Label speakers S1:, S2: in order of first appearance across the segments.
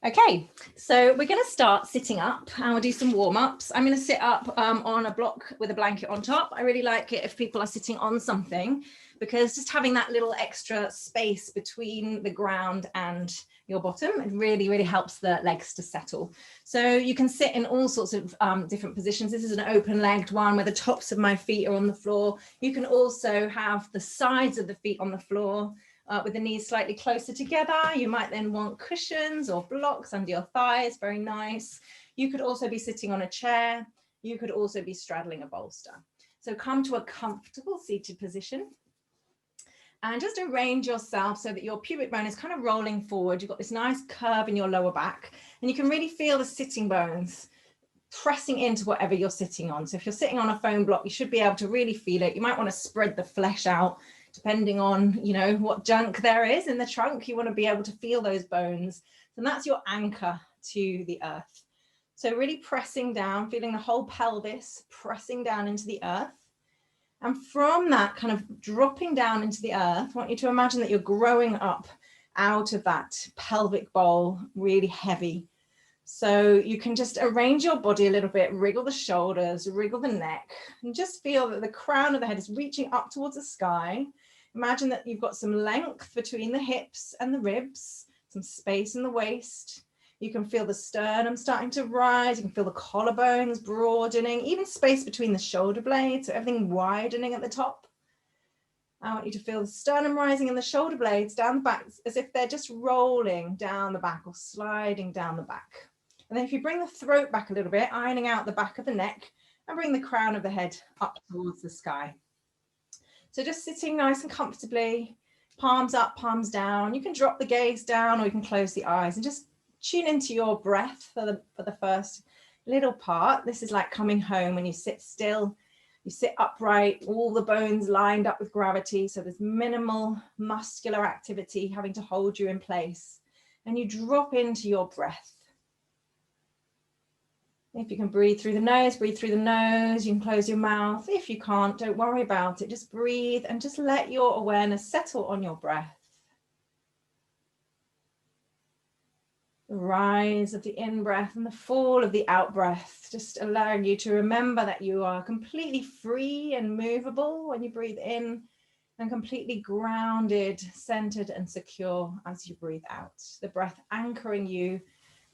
S1: Okay, so we're going to start sitting up and we'll do some warm-ups. I'm going to sit up on a block with a blanket on top. I really like it if people are sitting on something, because just having that little extra space between the ground and your bottom, it really, really helps the legs to settle. So you can sit in all sorts of different positions. This is an open-legged one where the tops of my feet are on the floor. You can also have the sides of the feet on the floor. With the knees slightly closer together. You might then want cushions or blocks under your thighs, very nice. You could also be sitting on a chair. You could also be straddling a bolster. So come to a comfortable seated position and just arrange yourself so that your pubic bone is kind of rolling forward. You've got this nice curve in your lower back, and you can really feel the sitting bones pressing into whatever you're sitting on. So if you're sitting on a foam block, you should be able to really feel it. You might want to spread the flesh out depending on, you know, what junk there is in the trunk. You want to be able to feel those bones. And that's your anchor to the earth. So really pressing down, feeling the whole pelvis pressing down into the earth. And from that kind of dropping down into the earth, I want you to imagine that you're growing up out of that pelvic bowl, really heavy. So you can just arrange your body a little bit, wriggle the shoulders, wriggle the neck, and just feel that the crown of the head is reaching up towards the sky. Imagine that you've got some length between the hips and the ribs, some space in the waist. You can feel the sternum starting to rise. You can feel the collarbones broadening, even space between the shoulder blades, so everything widening at the top. I want you to feel the sternum rising and the shoulder blades down the back as if they're just rolling down the back or sliding down the back. And then if you bring the throat back a little bit, ironing out the back of the neck, and bring the crown of the head up towards the sky. So just sitting nice and comfortably, palms up, palms down. You can drop the gaze down or you can close the eyes and just tune into your breath for the first little part. This is like coming home when you sit still, you sit upright, all the bones lined up with gravity. So there's minimal muscular activity having to hold you in place. And you drop into your breath. If you can breathe through the nose, breathe through the nose. You can close your mouth. If you can't, don't worry about it. Just breathe and just let your awareness settle on your breath. The rise of the in-breath and the fall of the out-breath, just allowing you to remember that you are completely free and movable when you breathe in, and completely grounded, centered and secure as you breathe out. The breath anchoring you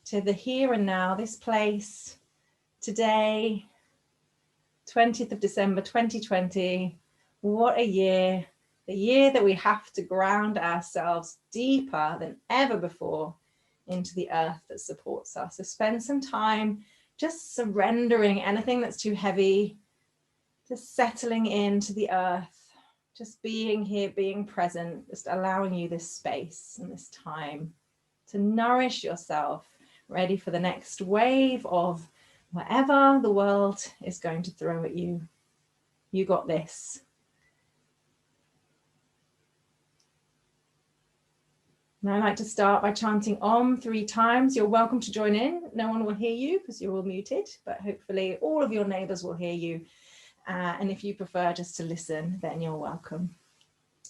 S1: to the here and now, this place. Today, 20th of December, 2020, what a year, the year that we have to ground ourselves deeper than ever before into the earth that supports us. So spend some time just surrendering anything that's too heavy, just settling into the earth, just being here, being present, just allowing you this space and this time to nourish yourself, ready for the next wave of whatever the world is going to throw at you. You got this. And I like to start by chanting Om 3 times. You're welcome to join in. No one will hear you because you're all muted, but hopefully all of your neighbors will hear you. And if you prefer just to listen, then you're welcome.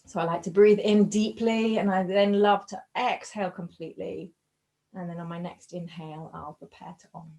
S1: So I like to breathe in deeply, and I then love to exhale completely. And then on my next inhale, I'll prepare to Om.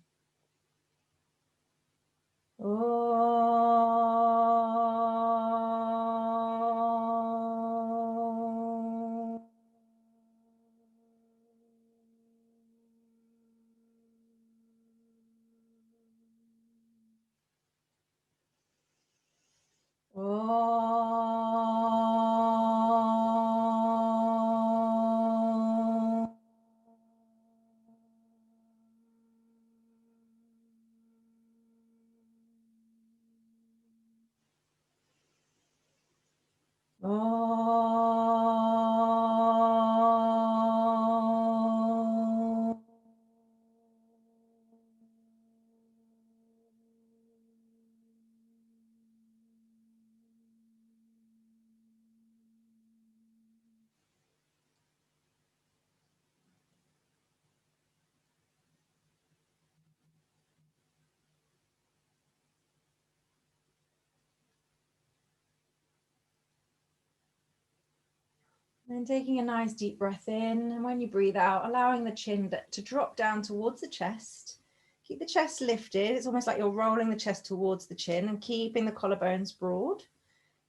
S1: And then taking a nice deep breath in, and when you breathe out, allowing the chin to drop down towards the chest. Keep the chest lifted. It's almost like you're rolling the chest towards the chin and keeping the collarbones broad.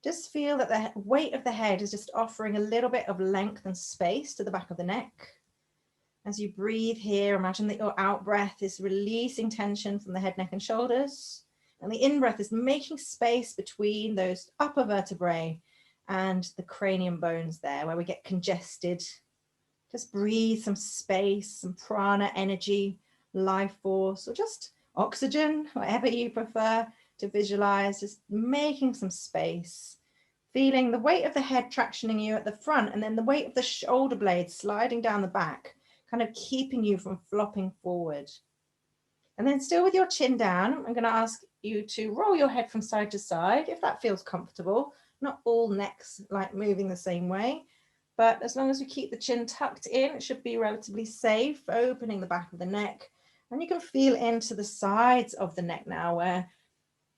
S1: Just feel that the weight of the head is just offering a little bit of length and space to the back of the neck. As you breathe here, imagine that your out breath is releasing tension from the head, neck, and shoulders. And the in breath is making space between those upper vertebrae and the cranium bones there, where we get congested. Just breathe some space, some prana energy, life force, or just oxygen, whatever you prefer to visualize, just making some space. Feeling the weight of the head tractioning you at the front, and then the weight of the shoulder blades sliding down the back, kind of keeping you from flopping forward. And then still with your chin down, I'm going to ask you to roll your head from side to side, if that feels comfortable. Not all necks like moving the same way, but as long as we keep the chin tucked in, it should be relatively safe, opening the back of the neck. And you can feel into the sides of the neck now, where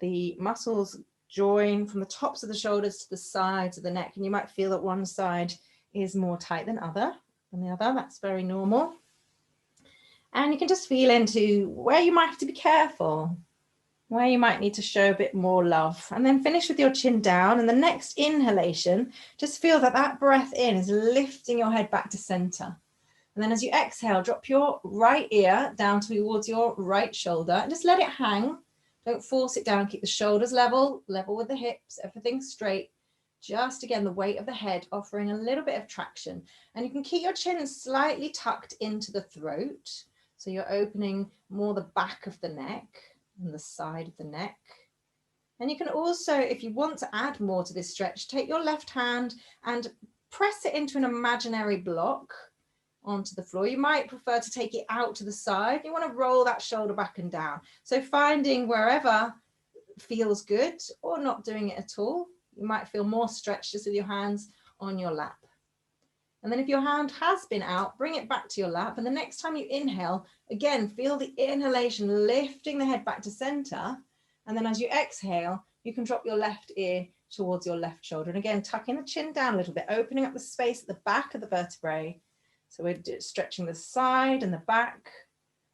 S1: the muscles join from the tops of the shoulders to the sides of the neck. And you might feel that one side is more tight than the other. That's very normal. And you can just feel into where you might have to be careful, where you might need to show a bit more love. And then finish with your chin down. And the next inhalation, just feel that that breath in is lifting your head back to center. And then as you exhale, drop your right ear down towards your right shoulder and just let it hang. Don't force it down. Keep the shoulders level with the hips, everything straight. Just again, the weight of the head offering a little bit of traction. And you can keep your chin slightly tucked into the throat. So you're opening more the back of the neck and the side of the neck. And you can also, if you want to add more to this stretch, take your left hand and press it into an imaginary block onto the floor. You might prefer to take it out to the side. You want to roll that shoulder back and down. So finding wherever feels good, or not doing it at all. You might feel more stretched just with your hands on your lap. And then if your hand has been out, bring it back to your lap. And the next time you inhale, again, feel the inhalation lifting the head back to center. And then as you exhale, you can drop your left ear towards your left shoulder. And again, tucking the chin down a little bit, opening up the space at the back of the vertebrae. So we're stretching the side and the back.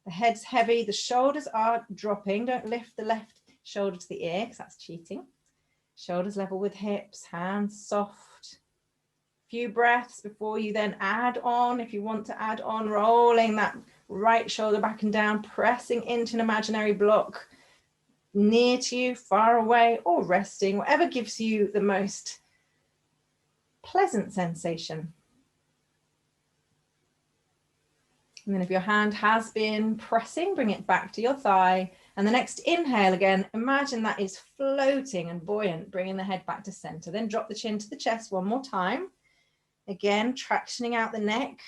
S1: The head's heavy, the shoulders are dropping. Don't lift the left shoulder to the ear because that's cheating. Shoulders level with hips, hands soft. Few breaths before you then add on. If you want to add on, rolling that right shoulder back and down, pressing into an imaginary block near to you, far away, or resting, whatever gives you the most pleasant sensation. And then if your hand has been pressing, bring it back to your thigh. And the next inhale again, imagine that is floating and buoyant, bringing the head back to center. Then drop the chin to the chest one more time. Again, tractioning out the neck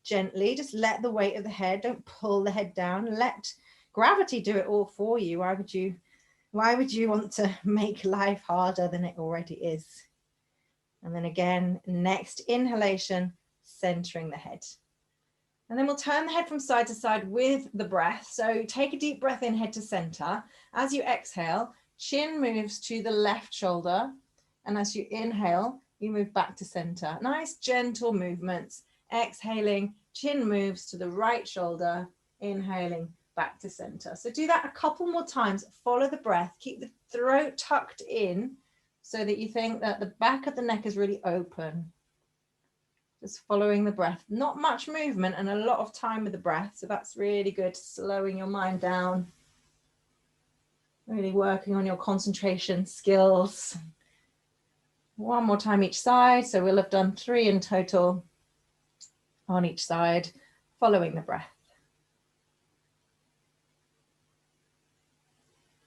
S1: gently. Just let the weight of the head, don't pull the head down. Let gravity do it all for you. Why would you want to make life harder than it already is? And then again, next inhalation, centering the head. And then we'll turn the head from side to side with the breath. So take a deep breath in, head to center. As you exhale, chin moves to the left shoulder. And as you inhale, you move back to center. Nice gentle movements. Exhaling, chin moves to the right shoulder. Inhaling, back to center. So do that a couple more times. Follow the breath. Keep the throat tucked in so that you think that the back of the neck is really open. Just following the breath. Not much movement and a lot of time with the breath. So that's really good. Slowing your mind down. Really working on your concentration skills. One more time each side. So we'll have done 3 in total on each side, following the breath.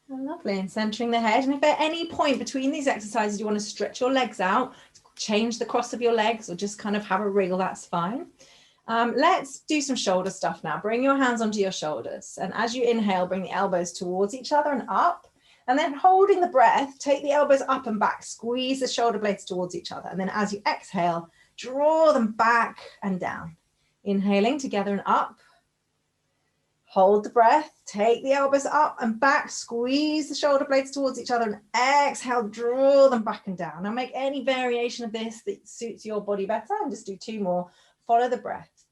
S1: Lovely. And centering the head. And if at any point between these exercises you want to stretch your legs out, change the cross of your legs, or just kind of have a wriggle, that's fine. Let's do some shoulder stuff now. Bring your hands onto your shoulders. And as you inhale, bring the elbows towards each other and up. And then holding the breath, take the elbows up and back, squeeze the shoulder blades towards each other. And then as you exhale, draw them back and down. Inhaling together and up. Hold the breath, take the elbows up and back, squeeze the shoulder blades towards each other and exhale, draw them back and down. Now make any variation of this that suits your body better and just do 2 more. Follow the breath.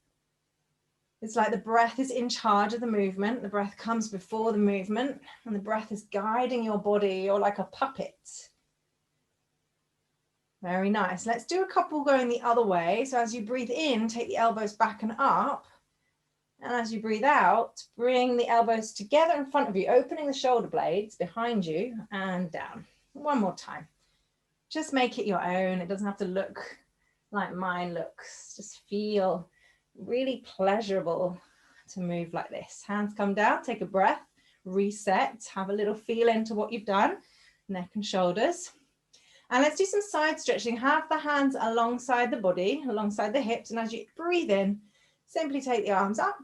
S1: It's like the breath is in charge of the movement. The breath comes before the movement and the breath is guiding your body. You're like a puppet. Very nice. Let's do a couple going the other way. So as you breathe in, take the elbows back and up. And as you breathe out, bring the elbows together in front of you, opening the shoulder blades behind you and down. One more time. Just make it your own. It doesn't have to look like mine looks. Just feel really pleasurable to move like this. Hands come down, take a breath, reset, have a little feel into what you've done, neck and shoulders. And let's do some side stretching. Have the hands alongside the body, alongside the hips. And as you breathe in, simply take the arms up.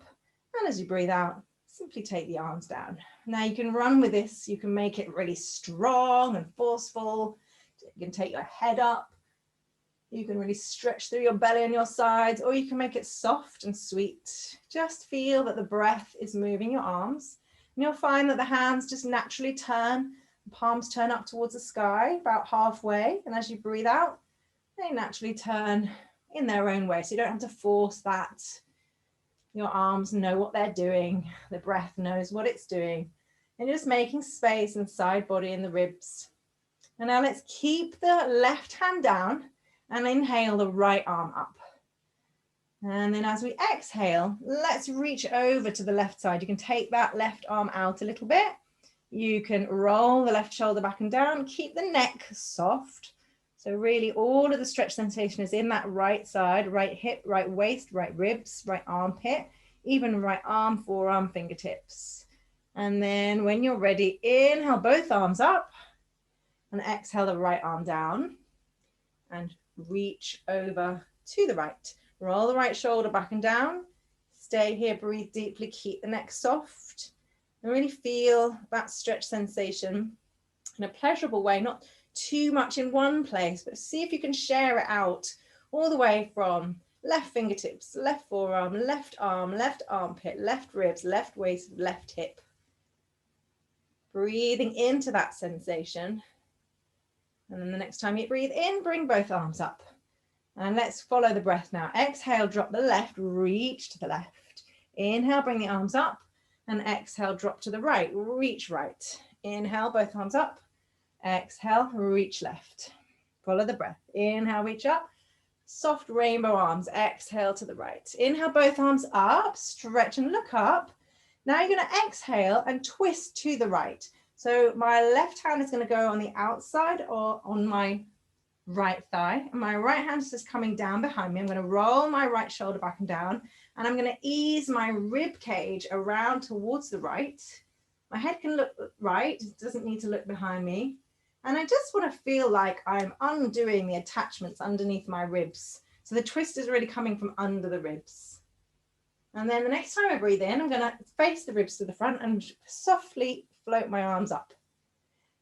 S1: And as you breathe out, simply take the arms down. Now you can run with this. You can make it really strong and forceful. You can take your head up. You can really stretch through your belly and your sides, or you can make it soft and sweet. Just feel that the breath is moving your arms. And you'll find that the hands just naturally turn, the palms turn up towards the sky about halfway. And as you breathe out, they naturally turn in their own way. So you don't have to force that. Your arms know what they're doing. The breath knows what it's doing. And you're just making space inside body in the ribs. And now let's keep the left hand down and inhale the right arm up. And then as we exhale, let's reach over to the left side. You can take that left arm out a little bit. You can roll the left shoulder back and down. Keep the neck soft. So really all of the stretch sensation is in that right side, right hip, right waist, right ribs, right armpit, even right arm, forearm, fingertips. And then when you're ready, inhale both arms up and exhale the right arm down and reach over to the right. Roll the right shoulder back and down. Stay here, breathe deeply, keep the neck soft and really feel that stretch sensation in a pleasurable way, not too much in one place, but see if you can share it out all the way from left fingertips, left forearm, left arm, left armpit, left ribs, left waist, left hip. Breathing into that sensation. And then the next time you breathe in, bring both arms up. And let's follow the breath now. Exhale, drop the left, reach to the left. Inhale, bring the arms up. And exhale, drop to the right, reach right. Inhale, both arms up. Exhale, reach left. Follow the breath. Inhale, reach up. Soft rainbow arms. Exhale to the right. Inhale, both arms up. Stretch and look up. Now you're going to exhale and twist to the right. So my left hand is going to go on the outside or on my right thigh. And my right hand is just coming down behind me. I'm going to roll my right shoulder back and down. And I'm going to ease my rib cage around towards the right. My head can look right. It doesn't need to look behind me. And I just want to feel like I'm undoing the attachments underneath my ribs. So the twist is really coming from under the ribs. And then the next time I breathe in, I'm going to face the ribs to the front and softly float my arms up.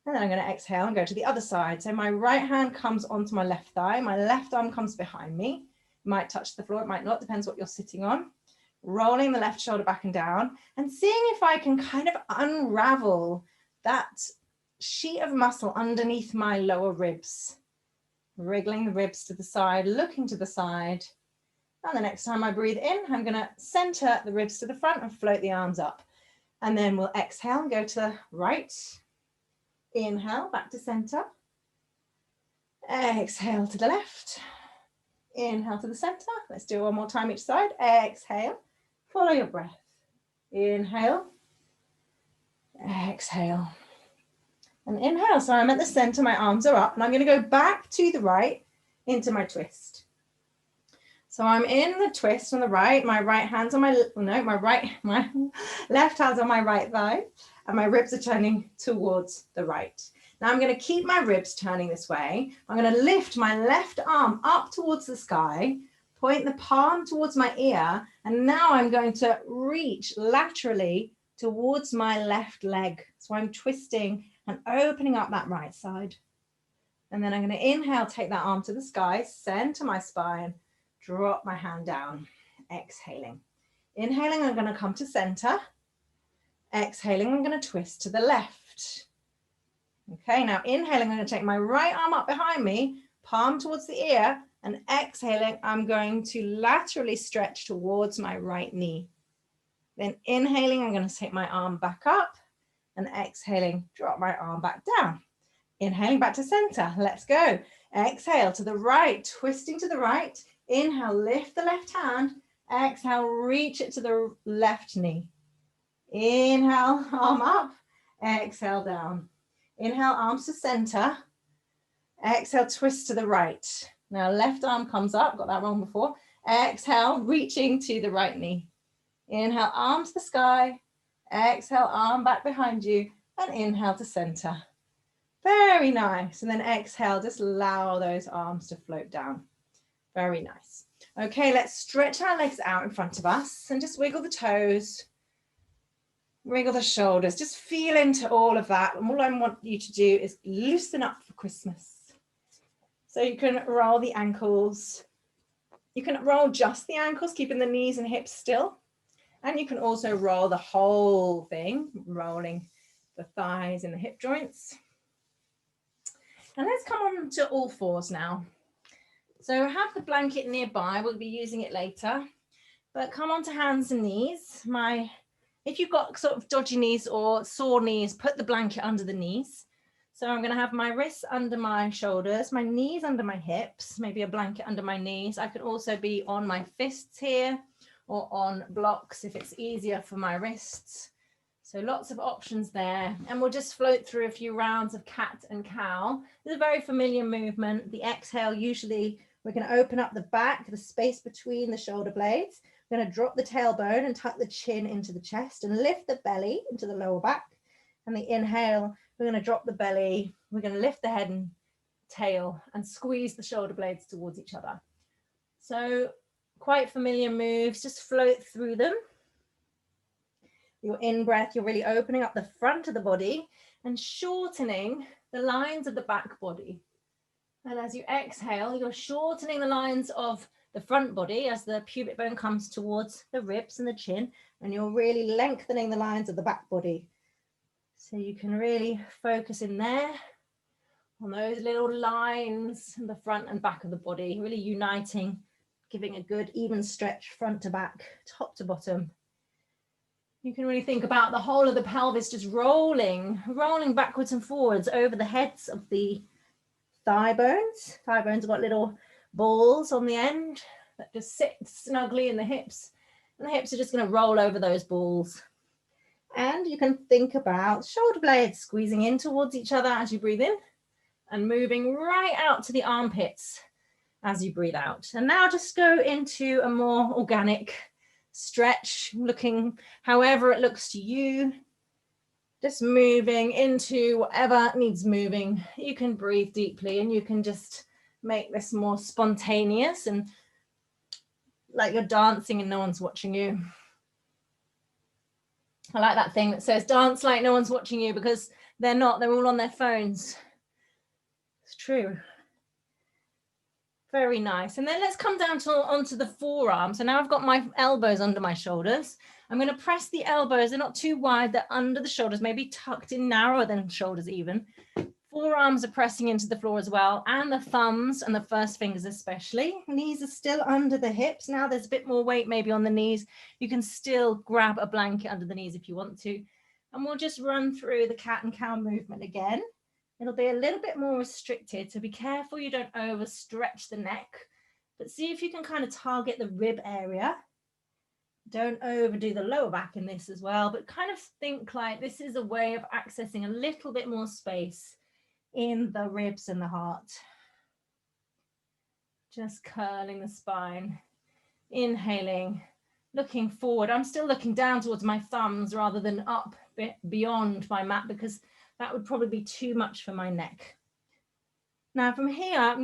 S1: And then I'm going to exhale and go to the other side. So my right hand comes onto my left thigh. My left arm comes behind me. It might touch the floor, it might not, depends what you're sitting on. Rolling the left shoulder back and down and seeing if I can kind of unravel that sheet of muscle underneath my lower ribs. Wriggling the ribs to the side, looking to the side. And the next time I breathe in, I'm going to center the ribs to the front and float the arms up. And then we'll exhale and go to the right. Inhale, back to center. Exhale to the left. Inhale to the center. Let's do it one more time each side. Exhale. Follow your breath. Inhale. Exhale. And inhale. So I'm at the center, my arms are up, and I'm going to go back to the right into my twist. So I'm in the twist on the right, my right hand's on my left hand's on my right thigh, and my ribs are turning towards the right. Now I'm going to keep my ribs turning this way. I'm going to lift my left arm up towards the sky, point the palm towards my ear, and now I'm going to reach laterally towards my left leg. So I'm twisting and opening up that right side. And then I'm going to inhale, take that arm to the sky, center my spine, drop my hand down, exhaling. Inhaling, I'm going to come to center. Exhaling, I'm going to twist to the left. Okay, now inhaling, I'm going to take my right arm up behind me, palm towards the ear, and exhaling, I'm going to laterally stretch towards my right knee. Then inhaling, I'm going to take my arm back up, and exhaling, drop my arm back down. Inhaling back to center, let's go. Exhale to the right, twisting to the right. Inhale, lift the left hand. Exhale, reach it to the left knee. Inhale, arm up. Exhale, down. Inhale, arms to center. Exhale, twist to the right. Now, left arm comes up. Got that wrong before. Exhale, reaching to the right knee. Inhale, arm to the sky. Exhale, arm back behind you. And inhale to center. Very nice. And then exhale, just allow those arms to float down. Very nice. Okay, let's stretch our legs out in front of us and just wiggle the toes, wiggle the shoulders. Just feel into all of that. And all I want you to do is loosen up for Christmas. So you can roll the ankles. You can roll just the ankles, keeping the knees and hips still. And you can also roll the whole thing, rolling the thighs and the hip joints. And let's come on to all fours now. So have the blanket nearby, we'll be using it later, but come on to hands and knees. If you've got sort of dodgy knees or sore knees, put the blanket under the knees. So I'm going to have my wrists under my shoulders, my knees under my hips, maybe a blanket under my knees. I could also be on my fists here or on blocks if it's easier for my wrists. So lots of options there. And we'll just float through a few rounds of cat and cow. It's a very familiar movement. The exhale, usually we're going to open up the back, the space between the shoulder blades. We're going to drop the tailbone and tuck the chin into the chest and lift the belly into the lower back. And the inhale, we're going to drop the belly. We're going to lift the head and tail and squeeze the shoulder blades towards each other. So quite familiar moves, just float through them. Your in-breath, you're really opening up the front of the body and shortening the lines of the back body. And as you exhale, you're shortening the lines of the front body as the pubic bone comes towards the ribs and the chin, and you're really lengthening the lines of the back body. So you can really focus in there on those little lines in the front and back of the body, really uniting, giving a good even stretch front to back, top to bottom. You can really think about the whole of the pelvis just rolling backwards and forwards over the heads of the thigh bones. Thigh bones have got little balls on the end that just sit snugly in the hips. And the hips are just going to roll over those balls. And you can think about shoulder blades squeezing in towards each other as you breathe in and moving right out to the armpits as you breathe out. And now just go into a more organic stretch, looking however it looks to you, just moving into whatever needs moving. You can breathe deeply and you can just make this more spontaneous and like you're dancing and no one's watching you. I like that thing that says dance like no one's watching you, because they're not, they're all on their phones. It's true. Very nice. And then let's come down onto the forearm. So now I've got my elbows under my shoulders. I'm going to press the elbows. They're not too wide. They're under the shoulders, maybe tucked in narrower than shoulders even. Forearms are pressing into the floor as well. And the thumbs and the first fingers especially. Knees are still under the hips. Now there's a bit more weight maybe on the knees. You can still grab a blanket under the knees if you want to. And we'll just run through the cat and cow movement again. It'll be a little bit more restricted, so be careful you don't overstretch the neck, but see if you can kind of target the rib area. Don't overdo the lower back in this as well, but kind of think like this is a way of accessing a little bit more space in the ribs and the heart. Just curling the spine, inhaling, looking forward. I'm still looking down towards my thumbs rather than up beyond my mat, because that would probably be too much for my neck. Now from here,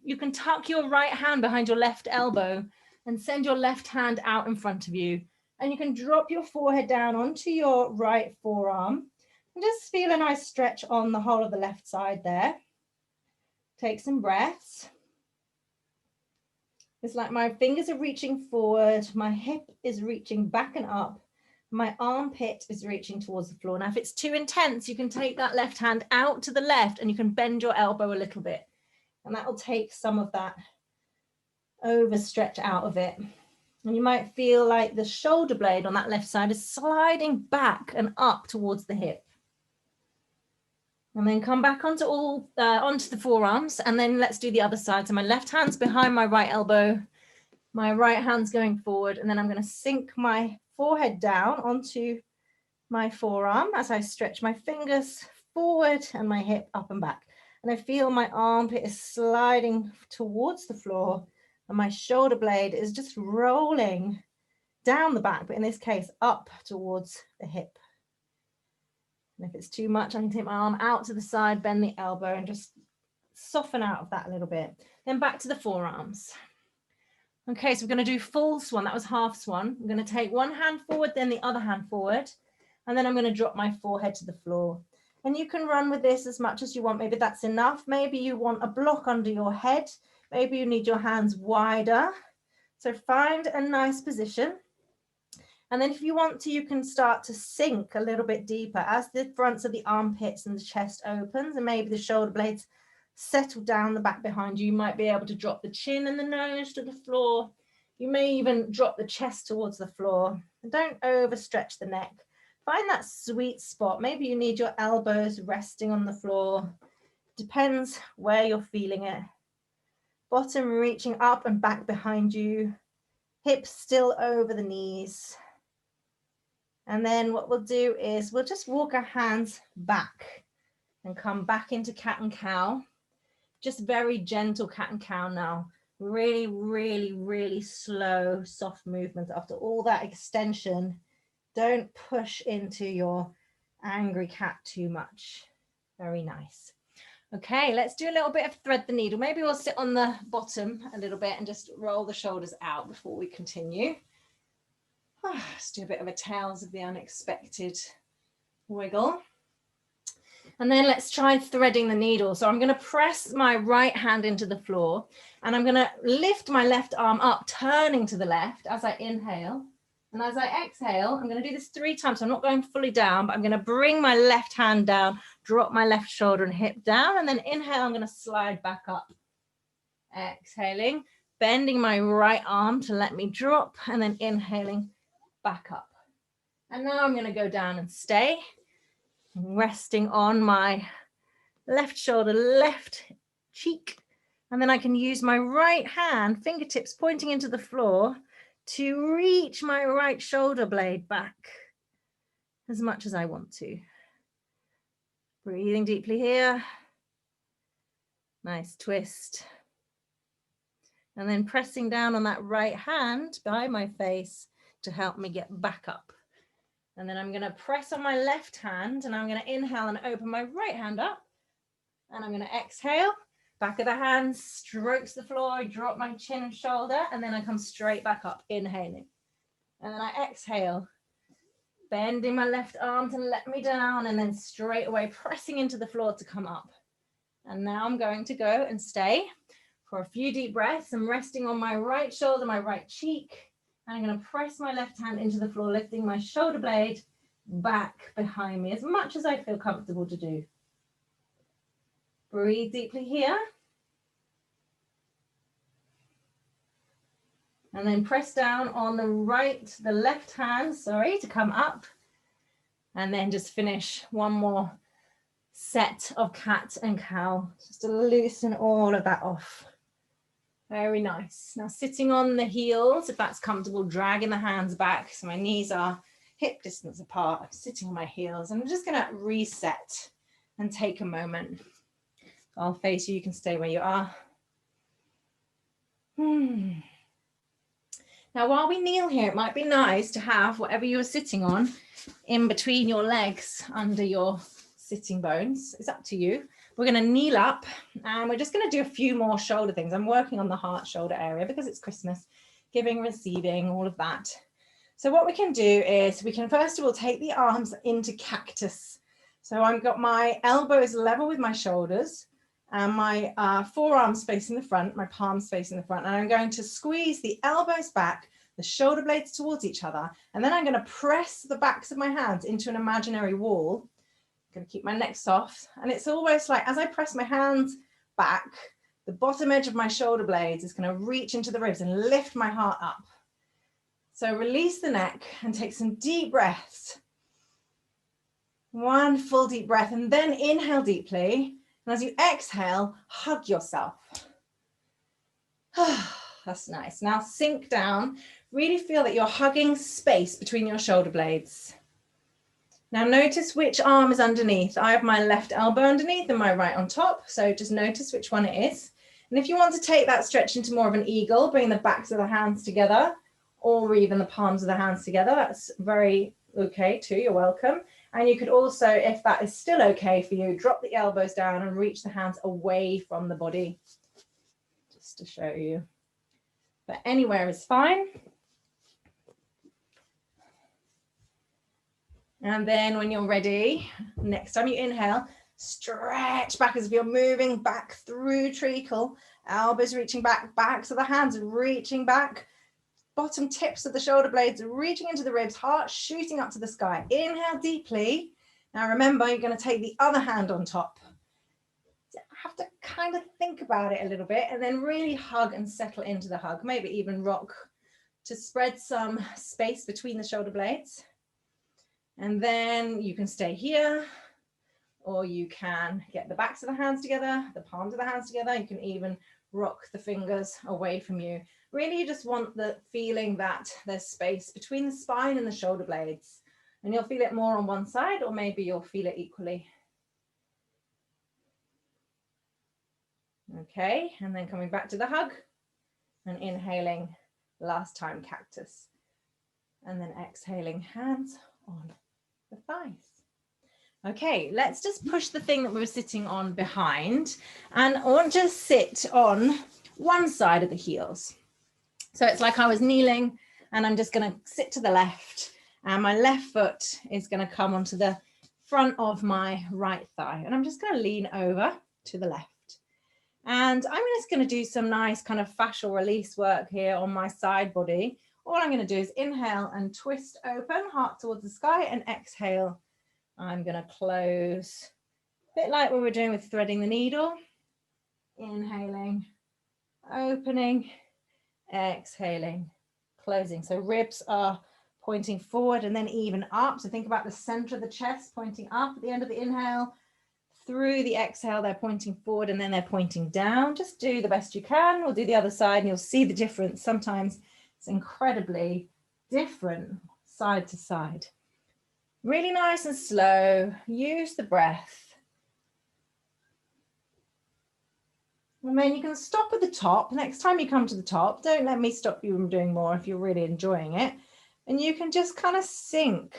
S1: you can tuck your right hand behind your left elbow and send your left hand out in front of you. And you can drop your forehead down onto your right forearm and just feel a nice stretch on the whole of the left side there. Take some breaths. It's like my fingers are reaching forward, my hip is reaching back and up, My armpit is reaching towards the floor. Now, if it's too intense, you can take that left hand out to the left and you can bend your elbow a little bit. And that will take some of that overstretch out of it. And you might feel like the shoulder blade on that left side is sliding back and up towards the hip. And then come back onto the forearms, and then let's do the other side. So my left hand's behind my right elbow, my right hand's going forward, and then I'm going to sink my forehead down onto my forearm as I stretch my fingers forward and my hip up and back. And I feel my armpit is sliding towards the floor, and my shoulder blade is just rolling down the back, but in this case, up towards the hip. And if it's too much, I can take my arm out to the side, bend the elbow, and just soften out of that a little bit. Then back to the forearms. Okay, so we're going to do full swan. That was half swan. I'm going to take one hand forward, then the other hand forward, and then I'm going to drop my forehead to the floor. And you can run with this as much as you want. Maybe that's enough. Maybe you want a block under your head. Maybe you need your hands wider. So find a nice position. And then if you want to, you can start to sink a little bit deeper as the fronts of the armpits and the chest opens, and maybe the shoulder blades settle down the back behind you. You might be able to drop the chin and the nose to the floor. You may even drop the chest towards the floor. And don't overstretch the neck. Find that sweet spot. Maybe you need your elbows resting on the floor. Depends where you're feeling it. Bottom reaching up and back behind you. Hips still over the knees. And then what we'll do is we'll just walk our hands back and come back into cat and cow. Just very gentle cat and cow now. Really, really, really slow, soft movements. After all that extension, don't push into your angry cat too much. Very nice. Okay, let's do a little bit of thread the needle. Maybe we'll sit on the bottom a little bit and just roll the shoulders out before we continue. Let's do a bit of a Tales of the Unexpected wiggle. And then let's try threading the needle. So I'm going to press my right hand into the floor, and I'm going to lift my left arm up, turning to the left as I inhale. And as I exhale, I'm going to do this 3 times. So I'm not going fully down, but I'm going to bring my left hand down, drop my left shoulder and hip down, and then inhale, I'm going to slide back up. Exhaling, bending my right arm to let me drop, and then inhaling back up. And now I'm going to go down and stay, resting on my left shoulder, left cheek. And then I can use my right hand, fingertips pointing into the floor, to reach my right shoulder blade back as much as I want to. Breathing deeply here. Nice twist. And then pressing down on that right hand by my face to help me get back up. And then I'm going to press on my left hand, and I'm going to inhale and open my right hand up. And I'm going to exhale. Back of the hand strokes the floor. I drop my chin and shoulder, and then I come straight back up, inhaling. And then I exhale, bending my left arm to let me down, and then straight away pressing into the floor to come up. And now I'm going to go and stay for a few deep breaths. I'm resting on my right shoulder, my right cheek. And I'm going to press my left hand into the floor, lifting my shoulder blade back behind me as much as I feel comfortable to do. Breathe deeply here. And then press down on the left hand, to come up. And then just finish one more set of cat and cow, just to loosen all of that off. Very nice. Now sitting on the heels, if that's comfortable, dragging the hands back. So my knees are hip distance apart. I'm sitting on my heels. I'm just going to reset and take a moment. I'll face you. You can stay where you are. Now, while we kneel here, it might be nice to have whatever you're sitting on in between your legs under your sitting bones. It's up to you. We're going to kneel up, and we're just going to do a few more shoulder things. I'm working on the heart shoulder area because it's Christmas, giving, receiving, all of that. So what we can do is we can first of all take the arms into cactus. So I've got my elbows level with my shoulders, and my forearms facing the front, my palms facing the front, and I'm going to squeeze the elbows back, the shoulder blades towards each other. And then I'm going to press the backs of my hands into an imaginary wall. I'm going to keep my neck soft. And it's almost like as I press my hands back, the bottom edge of my shoulder blades is going to reach into the ribs and lift my heart up. So release the neck and take some deep breaths. One full deep breath, and then inhale deeply. And as you exhale, hug yourself. That's nice. Now sink down. Really feel that you're hugging space between your shoulder blades. Now notice which arm is underneath. I have my left elbow underneath and my right on top. So just notice which one it is. And if you want to take that stretch into more of an eagle, bring the backs of the hands together, or even the palms of the hands together. That's very okay too. You're welcome. And you could also, if that is still okay for you, drop the elbows down and reach the hands away from the body. Just to show you. But anywhere is fine. And then when you're ready, next time you inhale, stretch back as if you're moving back through treacle. Elbows reaching back, backs of the hands reaching back. Bottom tips of the shoulder blades reaching into the ribs, heart shooting up to the sky. Inhale deeply. Now remember, you're going to take the other hand on top. So have to kind of think about it a little bit and then really hug and settle into the hug. Maybe even rock to spread some space between the shoulder blades. And then you can stay here, or you can get the backs of the hands together, the palms of the hands together. You can even rock the fingers away from you. Really, you just want the feeling that there's space between the spine and the shoulder blades. And you'll feel it more on one side, or maybe you'll feel it equally. Okay, and then coming back to the hug and inhaling last time cactus. And then exhaling hands on the thighs. Okay, let's just push the thing that we were sitting on behind, and I want to sit on one side of the heels. So it's like I was kneeling, and I'm just going to sit to the left, and my left foot is going to come onto the front of my right thigh, and I'm just going to lean over to the left. And I'm just going to do some nice kind of fascial release work here on my side body. All I'm going to do is inhale and twist open, heart towards the sky, and exhale. I'm going to close, a bit like we were doing with threading the needle. Inhaling, opening, exhaling, closing. So ribs are pointing forward and then even up. So think about the center of the chest pointing up at the end of the inhale. Through the exhale, they're pointing forward and then they're pointing down. Just do the best you can. We'll do the other side and you'll see the difference. Sometimes it's incredibly different side to side. Really nice and slow. Use the breath. And then you can stop at the top. Next time you come to the top, don't let me stop you from doing more if you're really enjoying it. And you can just kind of sink.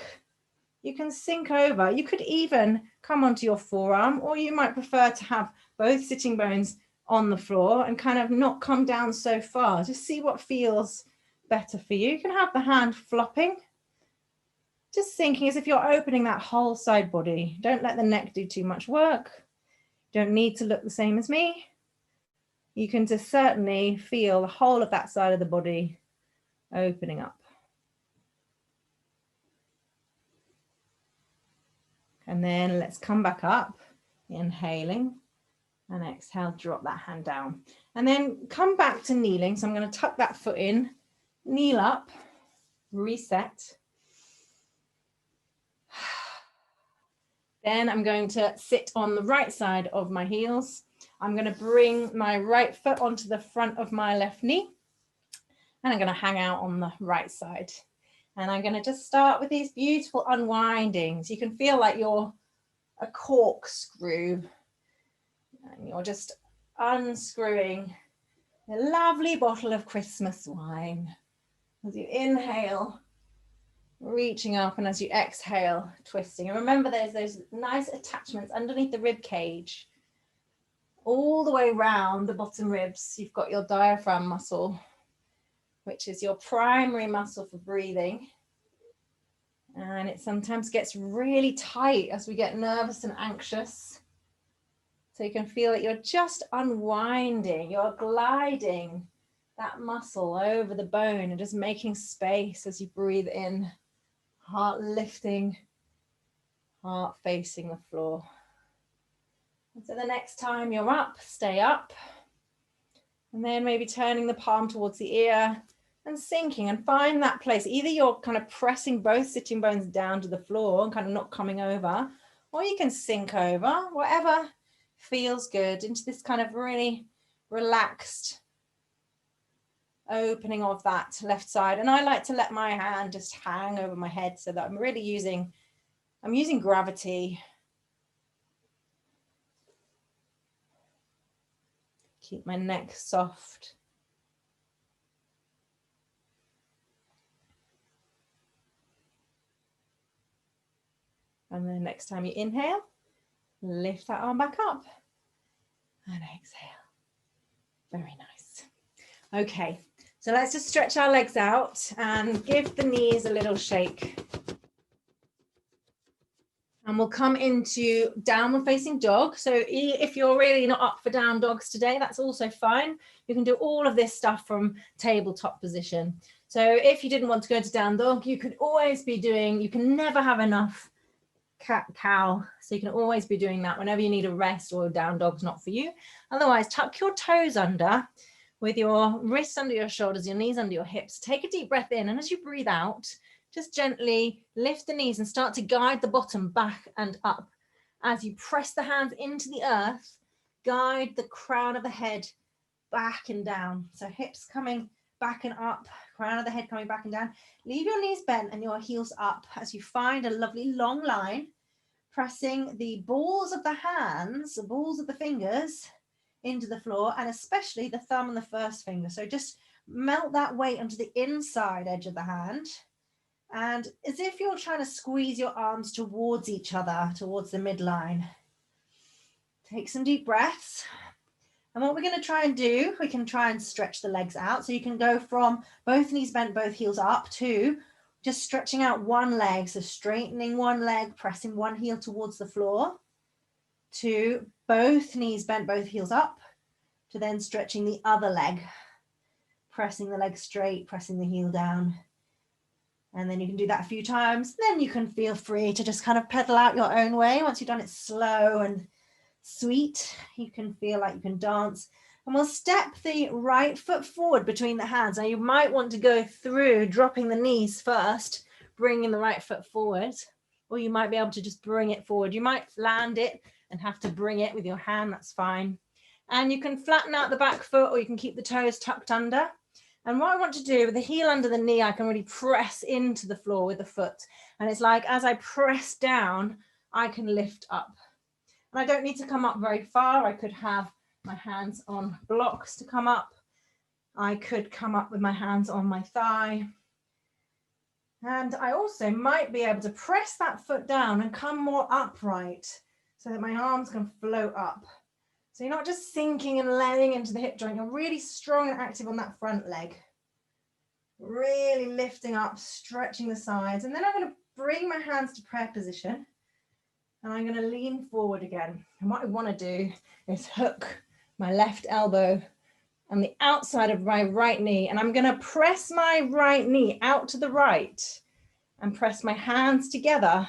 S1: You can sink over. You could even come onto your forearm, or you might prefer to have both sitting bones on the floor and kind of not come down so far. Just see what feels better for you. You can have the hand flopping. Just thinking as if you're opening that whole side body. Don't let the neck do too much work. Don't need to look the same as me. You can just certainly feel the whole of that side of the body opening up. And then let's come back up, inhaling, and exhale, drop that hand down. And then come back to kneeling. So I'm going to tuck that foot in, kneel up, reset. Then I'm going to sit on the right side of my heels. I'm going to bring my right foot onto the front of my left knee. And I'm going to hang out on the right side. And I'm going to just start with these beautiful unwindings. You can feel like you're a corkscrew. And you're just unscrewing a lovely bottle of Christmas wine. As you inhale, reaching up, and as you exhale, twisting. And remember, there's those nice attachments underneath the rib cage. All the way around the bottom ribs, you've got your diaphragm muscle, which is your primary muscle for breathing. And it sometimes gets really tight as we get nervous and anxious. So you can feel that you're just unwinding, you're gliding that muscle over the bone and just making space as you breathe in, heart lifting, heart facing the floor. And so the next time you're up, stay up. And then maybe turning the palm towards the ear and sinking, and find that place. Either you're kind of pressing both sitting bones down to the floor and kind of not coming over, or you can sink over, whatever feels good, into this kind of really relaxed opening of that left side. And I like to let my hand just hang over my head so that I'm really using gravity. Keep my neck soft. And then next time you inhale, lift that arm back up and exhale. Very nice. Okay, so let's just stretch our legs out and give the knees a little shake. And we'll come into downward facing dog. So if you're really not up for down dogs today, that's also fine. You can do all of this stuff from tabletop position. So if you didn't want to go to down dog, you could always be doing, you can never have enough cat cow, so you can always be doing that whenever you need a rest or down dog's not for you. Otherwise, tuck your toes under with your wrists under your shoulders, your knees under your hips. Take a deep breath in, and as you breathe out, just gently lift the knees and start to guide the bottom back and up. As you press the hands into the earth, guide the crown of the head back and down. So hips coming back and up, crown of the head coming back and down. Leave your knees bent and your heels up as you find a lovely long line, pressing the balls of the hands, the balls of the fingers into the floor, and especially the thumb and the first finger. So just melt that weight onto the inside edge of the hand. And as if you're trying to squeeze your arms towards each other, towards the midline. Take some deep breaths. And what we're going to try and do, we can try and stretch the legs out. So you can go from both knees bent, both heels up, to just stretching out one leg. So straightening one leg, pressing one heel towards the floor, to both knees bent, both heels up, to then stretching the other leg, pressing the leg straight, pressing the heel down. And then you can do that a few times. Then you can feel free to just kind of pedal out your own way. Once you've done it slow and sweet, you can feel like you can dance. And we'll step the right foot forward between the hands. Now you might want to go through dropping the knees first, bringing the right foot forward, or you might be able to just bring it forward. You might land it and have to bring it with your hand, that's fine. And you can flatten out the back foot, or you can keep the toes tucked under. And what I want to do with the heel under the knee, I can really press into the floor with the foot. And it's like, as I press down, I can lift up. And I don't need to come up very far. I could have my hands on blocks to come up. I could come up with my hands on my thigh. And I also might be able to press that foot down and come more upright so that my arms can float up. So you're not just sinking and laying into the hip joint. You're really strong and active on that front leg. Really lifting up, stretching the sides. And then I'm going to bring my hands to prayer position. And I'm going to lean forward again. And what I want to do is hook my left elbow on the outside of my right knee. And I'm going to press my right knee out to the right and press my hands together.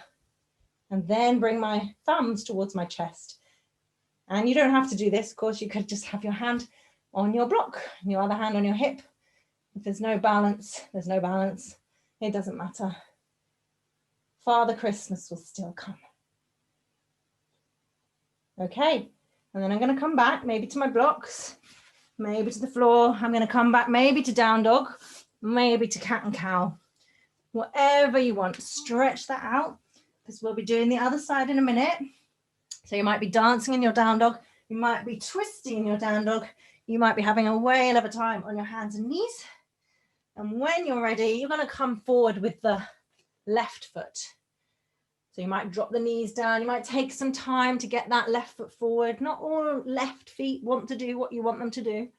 S1: And then bring my thumbs towards my chest. And you don't have to do this. Of course, you could just have your hand on your block and your other hand on your hip. If there's no balance, there's no balance. It doesn't matter. Father Christmas will still come. Okay, and then I'm going to come back maybe to my blocks, maybe to the floor. I'm going to come back maybe to down dog, maybe to cat and cow. Whatever you want, stretch that out, because we'll be doing the other side in a minute. So you might be dancing in your down dog, you might be twisting in your down dog, you might be having a whale of a time on your hands and knees. And when you're ready, you're going to come forward with the left foot. So you might drop the knees down, you might take some time to get that left foot forward. Not all left feet want to do what you want them to do.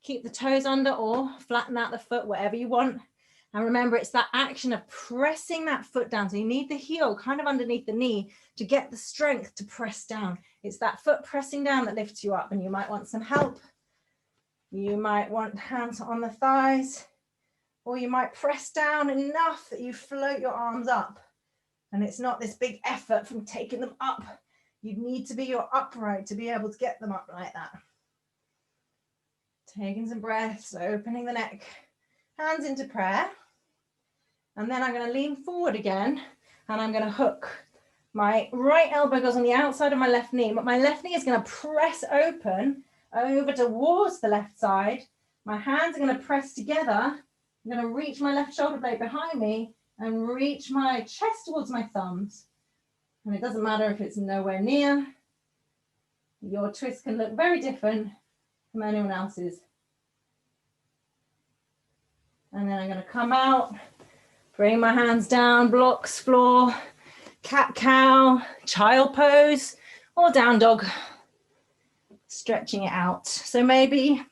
S1: Keep the toes under or flatten out the foot, whatever you want. And remember, it's that action of pressing that foot down. So you need the heel kind of underneath the knee to get the strength to press down. It's that foot pressing down that lifts you up, and you might want some help You might want hands on the thighs, or you might press down enough that you float your arms up. And it's not this big effort from taking them up. You need to be your upright to be able to get them up like that. Taking some breaths, opening the neck, hands into prayer. And then I'm going to lean forward again, and I'm going to hook. My right elbow goes on the outside of my left knee, but my left knee is going to press open over towards the left side. My hands are going to press together. I'm going to reach my left shoulder blade behind me and reach my chest towards my thumbs. And it doesn't matter if it's nowhere near. Your twist can look very different from anyone else's. And then I'm going to come out, bring my hands down, blocks, floor, cat cow, child pose, or down dog. Stretching it out. So maybe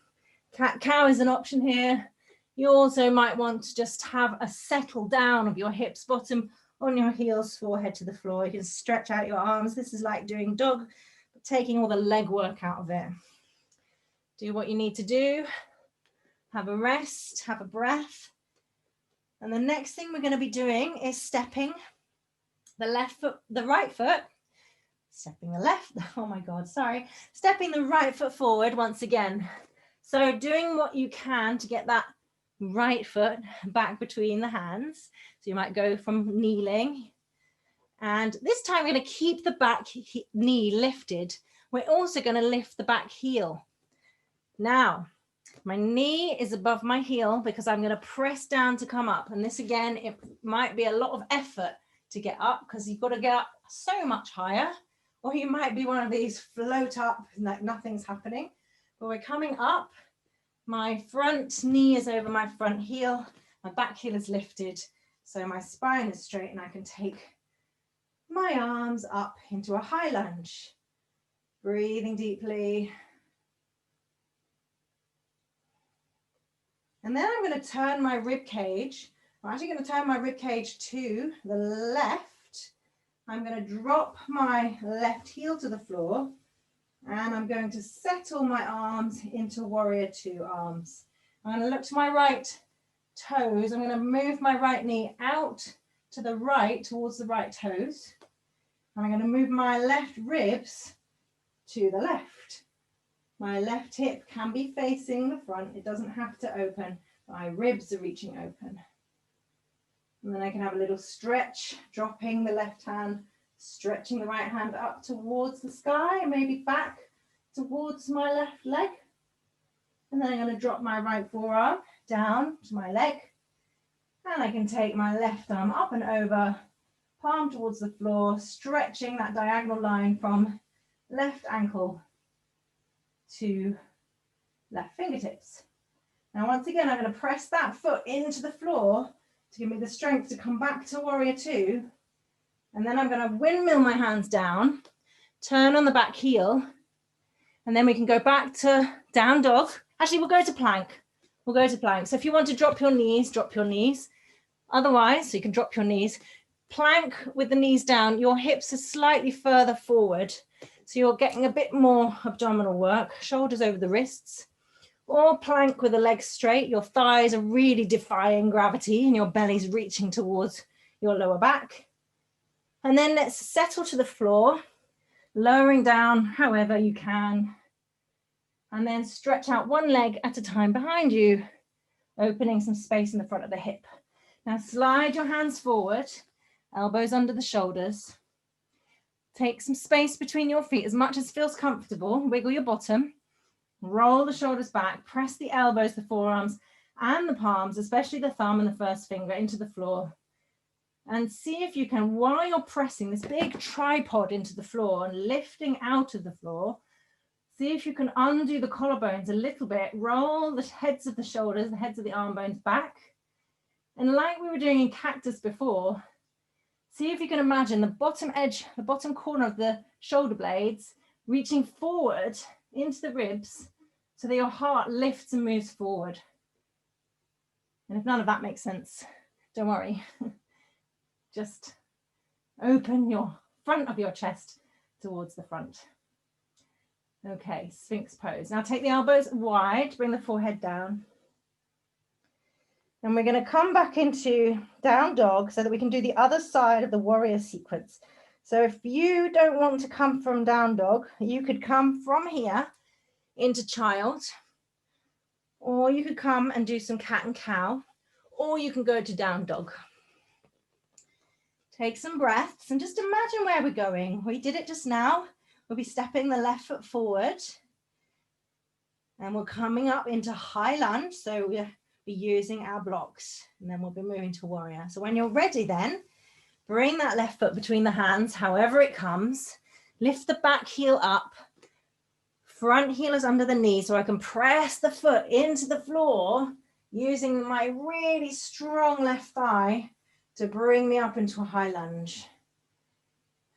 S1: cat cow is an option here. You also might want to just have a settle down of your hips, bottom on your heels, forehead to the floor. You can stretch out your arms. This is like doing dog, but taking all the leg work out of it. Do what you need to do. Have a rest, have a breath. And the next thing we're going to be doing is stepping the left foot, the right foot, stepping the left, oh my God, sorry, stepping the right foot forward once again. So doing what you can to get that right foot back between the hands. So you might go from kneeling, and this time we're going to keep the back knee lifted. We're also going to lift the back heel. Now, my knee is above my heel because I'm going to press down to come up. And this again, it might be a lot of effort to get up because you've got to get up so much higher, or you might be one of these float up like nothing's happening. But we're coming up. My front knee is over my front heel. My back heel is lifted. So my spine is straight and I can take my arms up into a high lunge. Breathing deeply. And then I'm going to turn my rib cage. I'm actually going to turn my rib cage to the left. I'm going to drop my left heel to the floor, and I'm going to settle my arms into warrior two arms. I'm going to look to my right toes. I'm going to move my right knee out to the right towards the right toes. And I'm going to move my left ribs to the left. My left hip can be facing the front. It doesn't have to open. My ribs are reaching open. And then I can have a little stretch, dropping the left hand, stretching the right hand up towards the sky, maybe back towards my left leg. And then I'm going to drop my right forearm down to my leg. And I can take my left arm up and over, palm towards the floor, stretching that diagonal line from left ankle to left fingertips. Now, once again, I'm going to press that foot into the floor to give me the strength to come back to warrior two. And then I'm going to windmill my hands down, turn on the back heel, and then we can go back to down dog. Actually, we'll go to plank. We'll go to plank. So if you want to drop your knees, drop your knees. Otherwise, so you can drop your knees. Plank with the knees down, your hips are slightly further forward. So you're getting a bit more abdominal work, shoulders over the wrists. Or plank with the legs straight, your thighs are really defying gravity and your belly's reaching towards your lower back. And then let's settle to the floor, lowering down however you can. And then stretch out one leg at a time behind you, opening some space in the front of the hip. Now slide your hands forward, elbows under the shoulders. Take some space between your feet as much as feels comfortable. Wiggle your bottom. Roll the shoulders back. Press the elbows, the forearms, and the palms, especially the thumb and the first finger, into the floor. And see if you can, while you're pressing this big tripod into the floor and lifting out of the floor, see if you can undo the collarbones a little bit. Roll the heads of the shoulders, the heads of the arm bones back. And like we were doing in cactus before, see if you can imagine the bottom edge, the bottom corner of the shoulder blades reaching forward into the ribs so that your heart lifts and moves forward. And if none of that makes sense, don't worry. Just open your front of your chest towards the front. Okay, Sphinx pose. Now take the elbows wide, bring the forehead down. And we're going to come back into down dog so that we can do the other side of the warrior sequence. So if you don't want to come from down dog, you could come from here into child, or you could come and do some cat and cow, or you can go to down dog. Take some breaths and just imagine where we're going. We did it just now. We'll be stepping the left foot forward and we're coming up into high lunge. So we'll be using our blocks and then we'll be moving to warrior. So when you're ready then, bring that left foot between the hands, however it comes. Lift the back heel up. Front heel is under the knee so I can press the foot into the floor using my really strong left thigh to bring me up into a high lunge.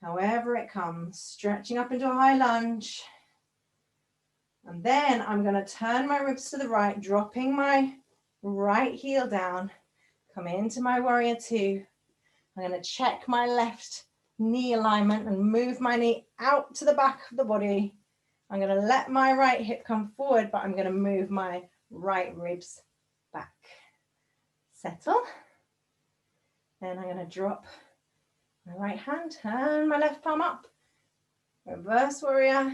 S1: However it comes, stretching up into a high lunge. And then I'm going to turn my ribs to the right, dropping my right heel down, come into my warrior two. I'm going to check my left knee alignment and move my knee out to the back of the body. I'm going to let my right hip come forward, but I'm going to move my right ribs back. Settle. Then I'm going to drop my right hand, turn my left palm up, reverse warrior,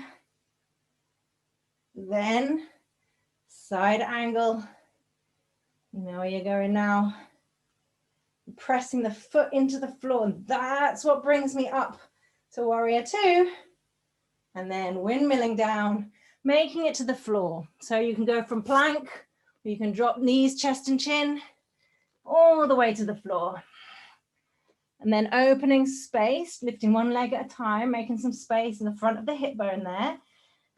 S1: then side angle. You know where you're going now. Pressing the foot into the floor, and that's what brings me up to warrior two. And then windmilling down, making it to the floor. So you can go from plank, or you can drop knees, chest and chin, all the way to the floor. And then opening space, lifting one leg at a time, making some space in the front of the hip bone there.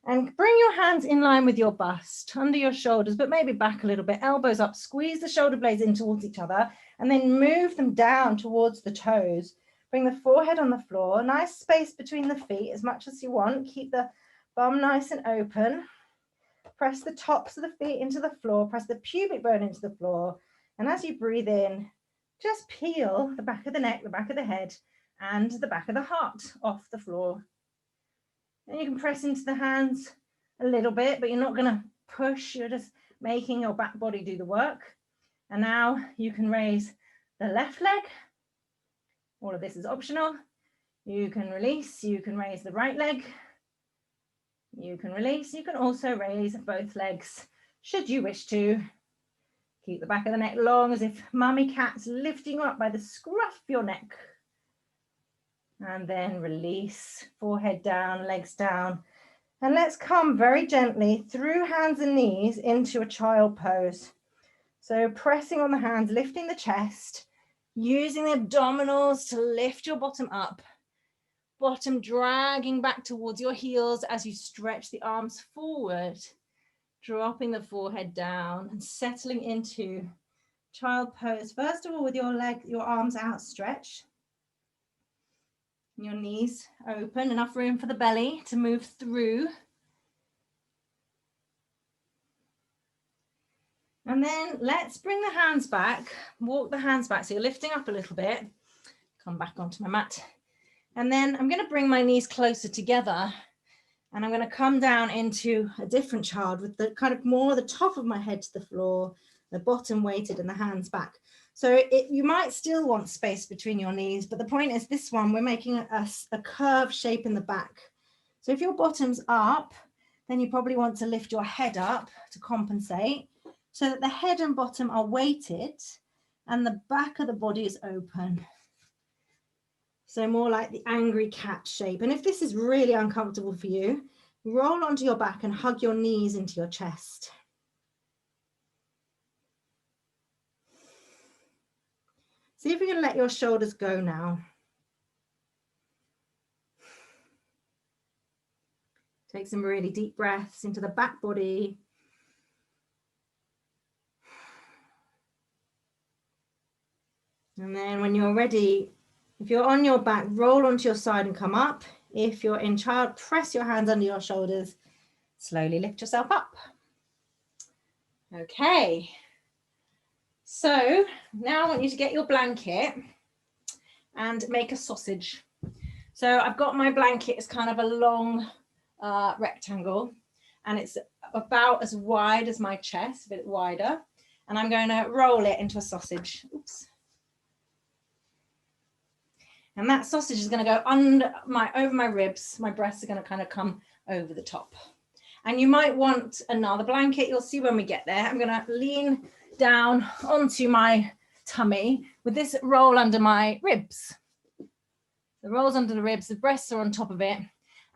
S1: And bring your hands in line with your bust, under your shoulders, but maybe back a little bit, elbows up, squeeze the shoulder blades in towards each other, and then move them down towards the toes. Bring the forehead on the floor, nice space between the feet as much as you want. Keep the bum nice and open. Press the tops of the feet into the floor, press the pubic bone into the floor. And as you breathe in, just peel the back of the neck, the back of the head, and the back of the heart off the floor. And you can press into the hands a little bit, but you're not going to push. You're just making your back body do the work. And now you can raise the left leg. All of this is optional. You can release. You can raise the right leg. You can release. You can also raise both legs, should you wish to. Keep the back of the neck long as if mummy cat's lifting you up by the scruff of your neck. And then release, forehead down, legs down. And let's come very gently through hands and knees into a child pose. So pressing on the hands, lifting the chest, using the abdominals to lift your bottom up. Bottom dragging back towards your heels as you stretch the arms forward. Dropping the forehead down and settling into child pose. First of all, with your arms outstretched. Your knees open, enough room for the belly to move through. And then let's bring the hands back, walk the hands back. So you're lifting up a little bit, come back onto my mat. And then I'm going to bring my knees closer together and I'm going to come down into a different child with the kind of more the top of my head to the floor, the bottom weighted and the hands back. So you might still want space between your knees, but the point is this one, we're making a curved shape in the back. So if your bottom's up, then you probably want to lift your head up to compensate so that the head and bottom are weighted and the back of the body is open. So more like the angry cat shape. And if this is really uncomfortable for you, roll onto your back and hug your knees into your chest. See if you can let your shoulders go now. Take some really deep breaths into the back body. And then when you're ready, if you're on your back, roll onto your side and come up. If you're in child, press your hands under your shoulders. Slowly lift yourself up. Okay. So now I want you to get your blanket and make a sausage. So I've got my blanket as kind of a long rectangle, and it's about as wide as my chest, a bit wider. And I'm going to roll it into a sausage. Oops. And that sausage is going to go over my ribs. My breasts are going to kind of come over the top. And you might want another blanket. You'll see when we get there. I'm going to lean down onto my tummy with this roll under my ribs. The rolls under the ribs, the breasts are on top of it.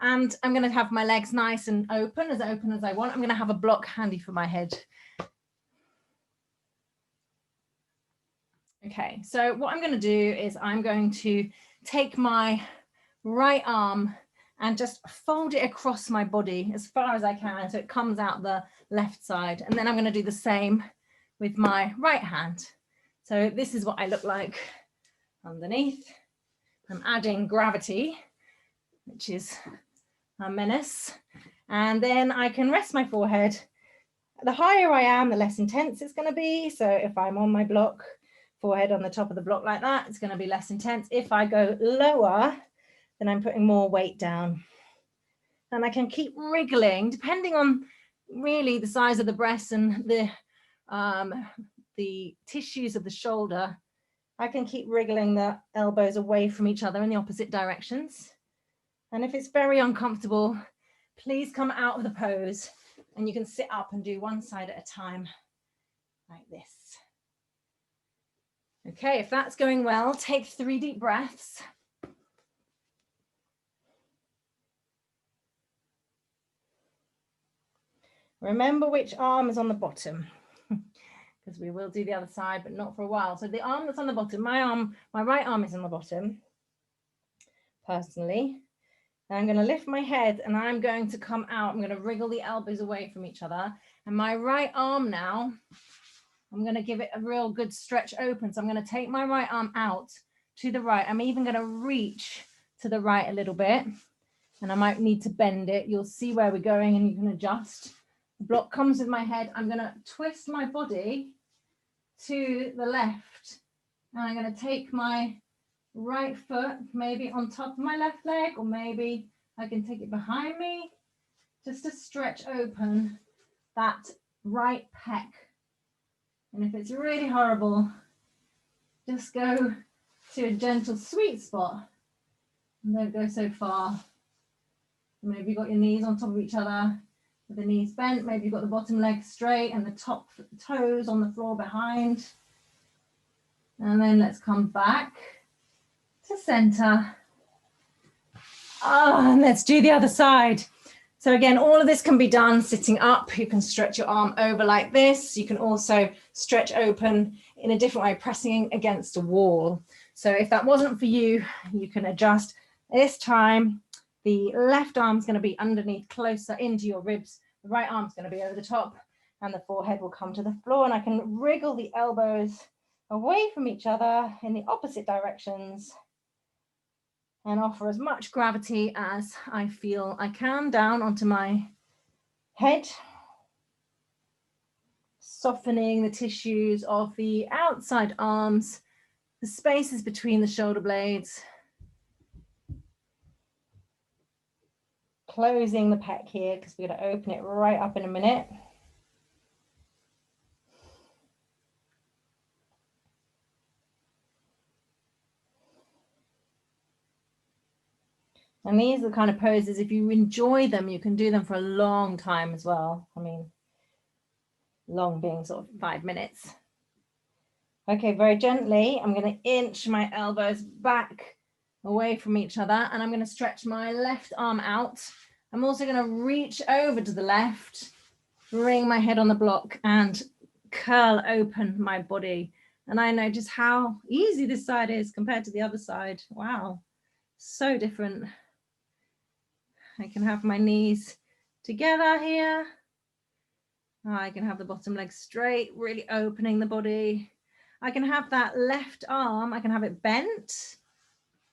S1: And I'm going to have my legs nice and open as I want. I'm going to have a block handy for my head. Okay, so what I'm going to do is I'm going to take my right arm and just fold it across my body as far as I can so it comes out the left side. And then I'm going to do the same with my right hand. So this is what I look like underneath. I'm adding gravity, which is a menace. And then I can rest my forehead. The higher I am, the less intense it's going to be. So if I'm on my block, forehead on the top of the block like that, it's going to be less intense. If I go lower, then I'm putting more weight down. And I can keep wriggling depending on really the size of the breast and the tissues of the shoulder. I can keep wriggling the elbows away from each other in the opposite directions. And if it's very uncomfortable, please come out of the pose and you can sit up and do one side at a time like this. Okay, if that's going well, take 3 deep breaths. Remember which arm is on the bottom, because we will do the other side, but not for a while. So the arm that's on the bottom, my right arm is on the bottom, personally. And I'm going to lift my head and I'm going to come out. I'm going to wriggle the elbows away from each other. And my right arm now, I'm going to give it a real good stretch open. So I'm going to take my right arm out to the right. I'm even going to reach to the right a little bit. And I might need to bend it. You'll see where we're going and you can adjust. The block comes with my head. I'm going to twist my body to the left. And I'm going to take my right foot maybe on top of my left leg, or maybe I can take it behind me just to stretch open that right pec. And if it's really horrible, just go to a gentle sweet spot and don't go so far. Maybe you've got your knees on top of each other with the knees bent. Maybe you've got the bottom leg straight and the top toes on the floor behind. And then let's come back to center. And let's do the other side. So again, all of this can be done sitting up. You can stretch your arm over like this. You can also stretch open in a different way, pressing against a wall. So if that wasn't for you, you can adjust. This time, the left arm is going to be underneath, closer into your ribs. The right arm is going to be over the top, and the forehead will come to the floor. And I can wriggle the elbows away from each other in the opposite directions and offer as much gravity as I feel I can down onto my head, softening the tissues of the outside arms, the spaces between the shoulder blades, closing the pec here because we're going to open it right up in a minute. And these are the kind of poses, if you enjoy them, you can do them for a long time as well. I mean, long being sort of 5 minutes. Okay, very gently, I'm going to inch my elbows back away from each other, and I'm going to stretch my left arm out. I'm also going to reach over to the left, bring my head on the block and curl open my body. And I know just how easy this side is compared to the other side. Wow, so different. I can have my knees together here. I can have the bottom leg straight, really opening the body. I can have that left arm, I can have it bent.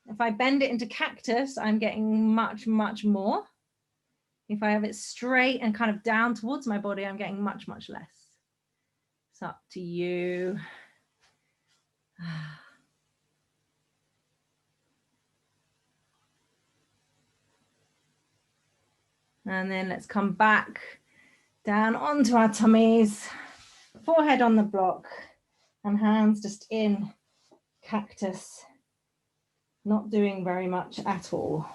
S1: If I bend it into cactus, I'm getting much, much more. If I have it straight and kind of down towards my body, I'm getting much, much less. It's up to you. And then let's come back down onto our tummies, forehead on the block, and hands just in cactus, not doing very much at all.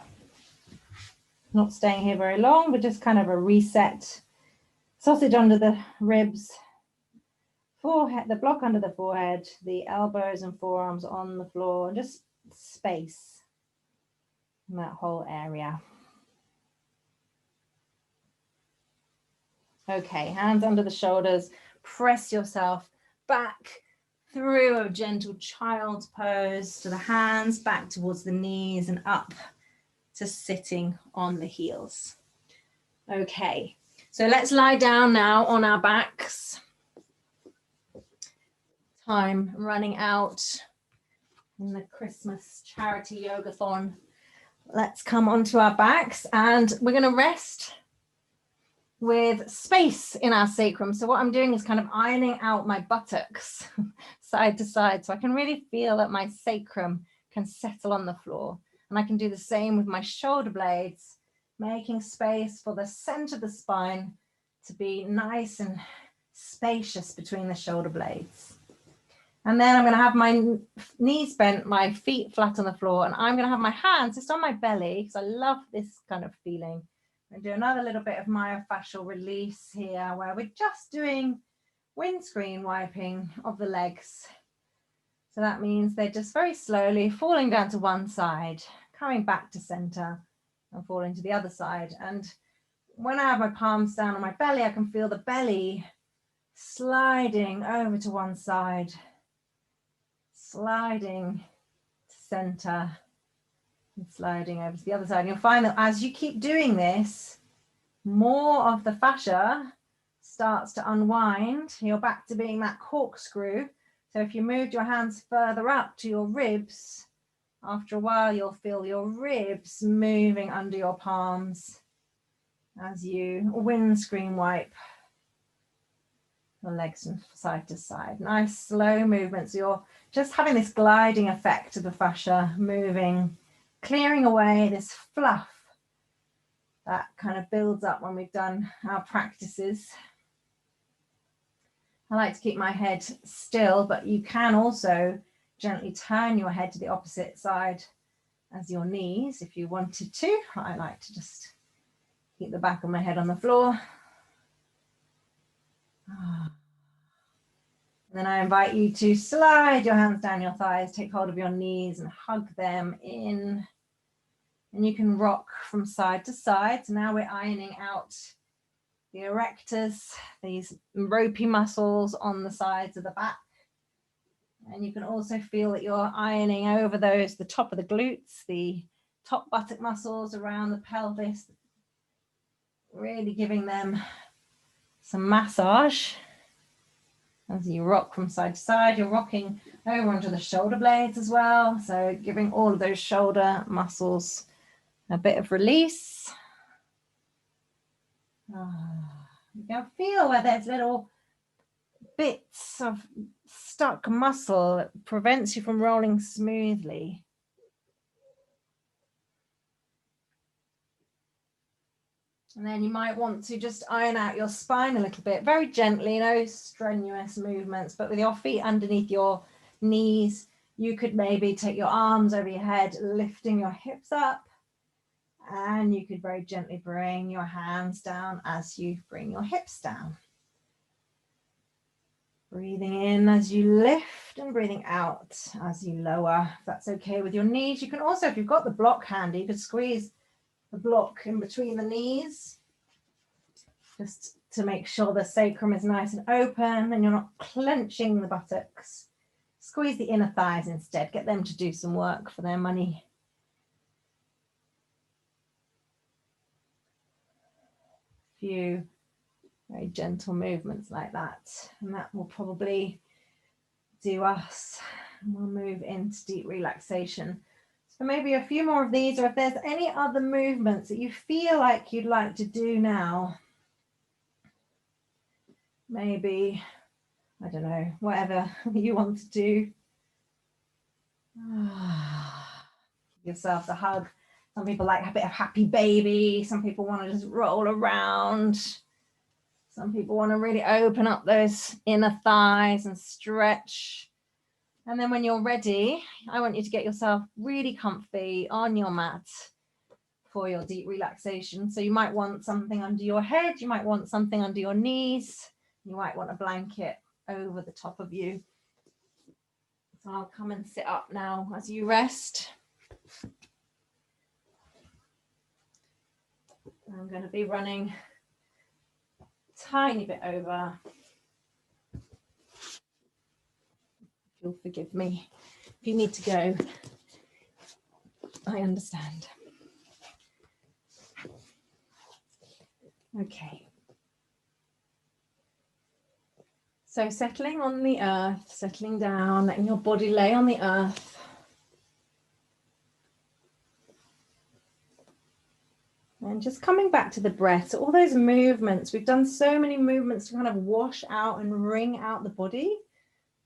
S1: Not staying here very long, but just kind of a reset. Sausage under the ribs, forehead, the block under the forehead, the elbows and forearms on the floor, and just space in that whole area. Okay, hands under the shoulders, press yourself back through a gentle child's pose to the hands back towards the knees and up to sitting on the heels. Okay, so let's lie down now on our backs. Time running out in the Christmas charity yogathon. Let's come onto our backs and we're going to rest with space in our sacrum. So what I'm doing is kind of ironing out my buttocks side to side so I can really feel that my sacrum can settle on the floor. And I can do the same with my shoulder blades, making space for the center of the spine to be nice and spacious between the shoulder blades. And then I'm going to have my knees bent, my feet flat on the floor, and I'm going to have my hands just on my belly because I love this kind of feeling. And do another little bit of myofascial release here where we're just doing windscreen wiping of the legs. So that means they're just very slowly falling down to one side, coming back to center and falling to the other side. And when I have my palms down on my belly, I can feel the belly sliding over to one side, sliding to center, and sliding over to the other side. And you'll find that as you keep doing this, more of the fascia starts to unwind. You're back to being that corkscrew. So if you moved your hands further up to your ribs, after a while you'll feel your ribs moving under your palms as you windscreen wipe the legs from side to side. Nice slow movements. You're just having this gliding effect of the fascia moving, clearing away this fluff that kind of builds up when we've done our practices. I like to keep my head still, but you can also gently turn your head to the opposite side as your knees if you wanted to. I like to just keep the back of my head on the floor. And then I invite you to slide your hands down your thighs, take hold of your knees and hug them in. And you can rock from side to side. So now we're ironing out the erectors, these ropey muscles on the sides of the back. And you can also feel that you're ironing over those, the top of the glutes, the top buttock muscles around the pelvis, really giving them some massage. As you rock from side to side, you're rocking over onto the shoulder blades as well. So giving all of those shoulder muscles a bit of release. You can feel where there's little bits of stuck muscle that prevents you from rolling smoothly. And then you might want to just iron out your spine a little bit, very gently, no strenuous movements, but with your feet underneath your knees, you could maybe take your arms over your head, lifting your hips up, and you could very gently bring your hands down as you bring your hips down. Breathing in as you lift and breathing out as you lower. If that's okay with your knees, you can also, if you've got the block handy, you could squeeze the block in between the knees, just to make sure the sacrum is nice and open and you're not clenching the buttocks. Squeeze the inner thighs instead, get them to do some work for their money. A few very gentle movements like that, and that will probably do us. And we'll move into deep relaxation. So maybe a few more of these, or if there's any other movements that you feel like you'd like to do now, maybe, I don't know, whatever you want to do. Give yourself the hug Some people like a bit of happy baby. Some people want to just roll around. Some people want to really open up those inner thighs and stretch. And then when you're ready, I want you to get yourself really comfy on your mat for your deep relaxation. So you might want something under your head. You might want something under your knees. You might want a blanket over the top of you. So I'll come and sit up now as you rest. I'm going to be running a tiny bit over. You'll forgive me if you need to go. I understand. Okay. So settling on the earth, settling down, letting your body lay on the earth. And just coming back to the breath. So all those movements, we've done so many movements to kind of wash out and wring out the body.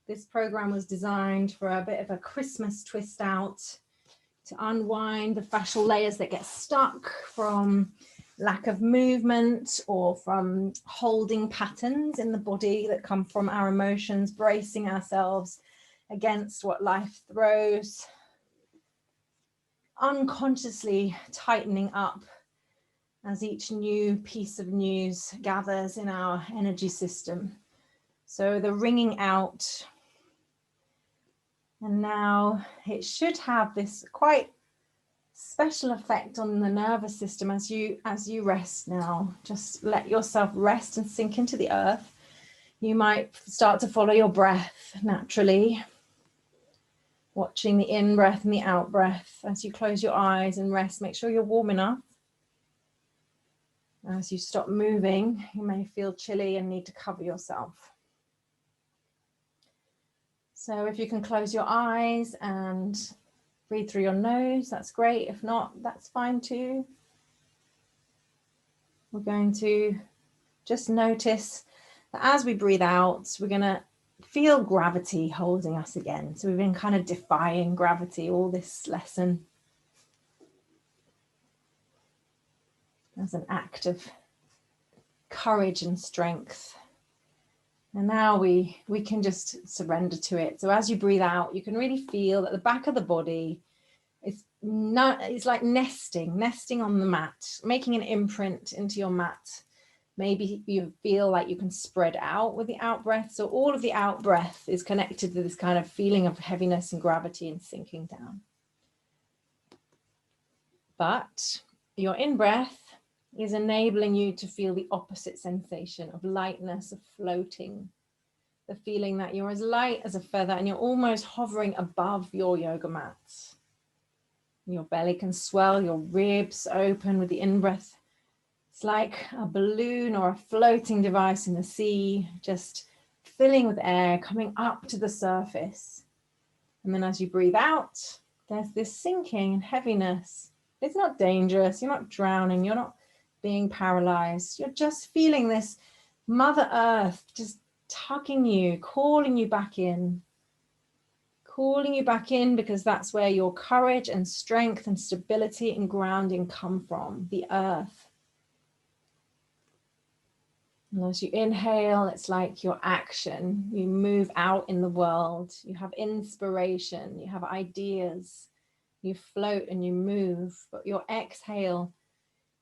S1: This program was designed for a bit of a Christmas twist out, to unwind the fascial layers that get stuck from lack of movement or from holding patterns in the body that come from our emotions, bracing ourselves against what life throws, unconsciously tightening up as each new piece of news gathers in our energy system. So the wringing out. And now it should have this quite special effect on the nervous system as you rest now. Just let yourself rest and sink into the earth. You might start to follow your breath naturally, watching the in-breath and the out-breath. As you close your eyes and rest, make sure you're warm enough. As you stop moving, you may feel chilly and need to cover yourself. So if you can close your eyes and breathe through your nose, that's great. If not, that's fine too. We're going to just notice that as we breathe out, we're going to feel gravity holding us again. So we've been kind of defying gravity all this lesson as an act of courage and strength. And now we can just surrender to it. So as you breathe out, you can really feel that the back of the body is it's like nesting on the mat, making an imprint into your mat. Maybe you feel like you can spread out with the out breath. So all of the out breath is connected to this kind of feeling of heaviness and gravity and sinking down. But your in breath is enabling you to feel the opposite sensation of lightness, of floating, the feeling that you're as light as a feather and you're almost hovering above your yoga mat. Your belly can swell, your ribs open with the in-breath. It's like a balloon or a floating device in the sea, just filling with air, coming up to the surface. And then as you breathe out, there's this sinking and heaviness. It's not dangerous, you're not drowning, you're not being paralyzed. You're just feeling this Mother Earth just tugging you, calling you back in. Calling you back in because that's where your courage and strength and stability and grounding come from, the earth. And as you inhale, it's like your action. You move out in the world. You have inspiration. You have ideas. You float and you move. But your exhale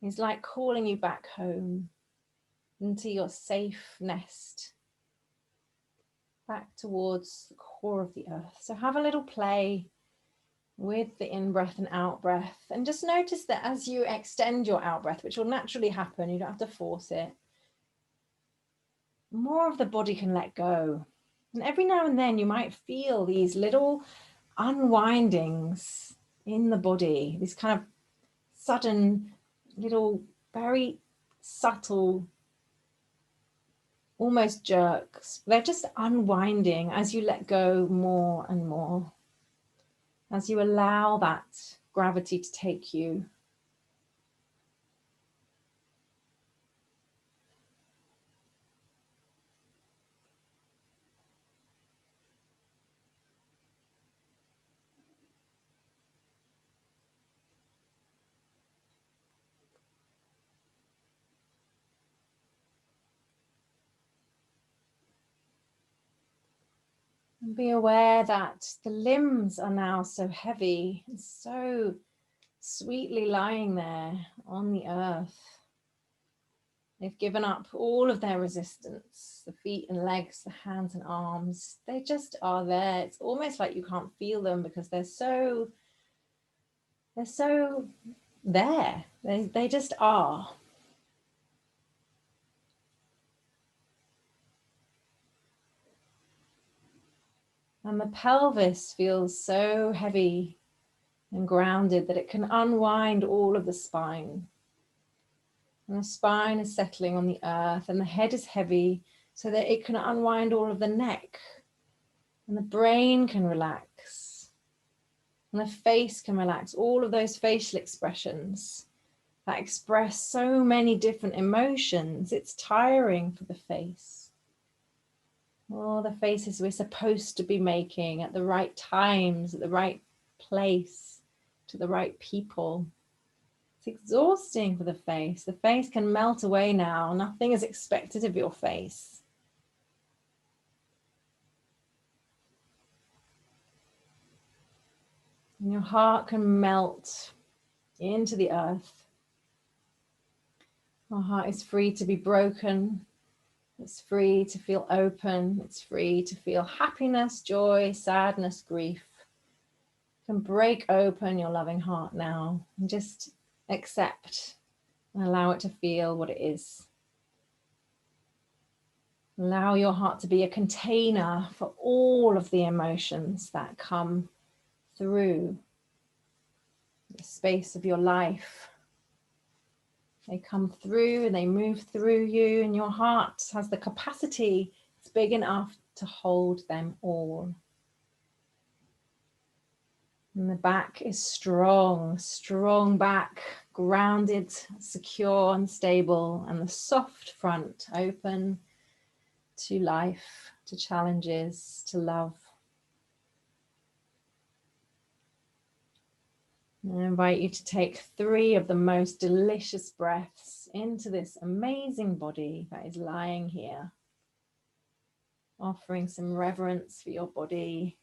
S1: is like calling you back home into your safe nest, back towards the core of the earth. So have a little play with the in-breath and out-breath. And just notice that as you extend your out-breath, which will naturally happen, you don't have to force it, more of the body can let go. And every now and then you might feel these little unwindings in the body, these kind of sudden little, very subtle, almost jerks. They're just unwinding as you let go more and more, as you allow that gravity to take you. And be aware that the limbs are now so heavy and so sweetly lying there on the earth. They've given up all of their resistance, the feet and legs, the hands and arms. They just are there. It's almost like you can't feel them because they're so there. They just are. And the pelvis feels so heavy and grounded that it can unwind all of the spine. And the spine is settling on the earth and the head is heavy so that it can unwind all of the neck. And the brain can relax. And the face can relax. All of those facial expressions that express so many different emotions. It's tiring for the face. All the faces we're supposed to be making at the right times, at the right place, to the right people. It's exhausting for the face. The face can melt away now. Nothing is expected of your face. And your heart can melt into the earth. Our heart is free to be broken. It's free to feel open. It's free to feel happiness, joy, sadness, grief. You can break open your loving heart now and just accept and allow it to feel what it is. Allow your heart to be a container for all of the emotions that come through the space of your life. They come through and they move through you, and your heart has the capacity, it's big enough to hold them all. And the back is strong, strong back, grounded, secure and stable, and the soft front open to life, to challenges, to love. And I invite you to take 3 of the most delicious breaths into this amazing body that is lying here, offering some reverence for your body,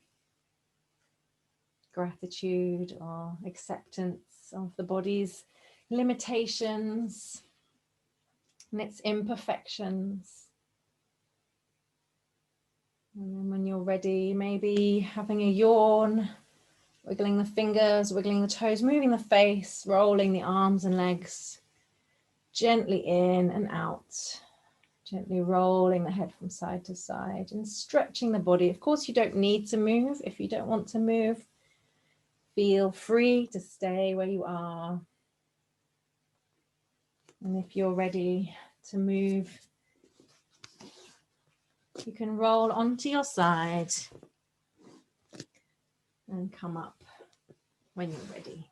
S1: gratitude or acceptance of the body's limitations and its imperfections. And then when you're ready, maybe having a yawn, wiggling the fingers, wiggling the toes, moving the face, rolling the arms and legs gently in and out, gently rolling the head from side to side and stretching the body. Of course, you don't need to move. If you don't want to move, feel free to stay where you are. And if you're ready to move, you can roll onto your side and come up when you're ready.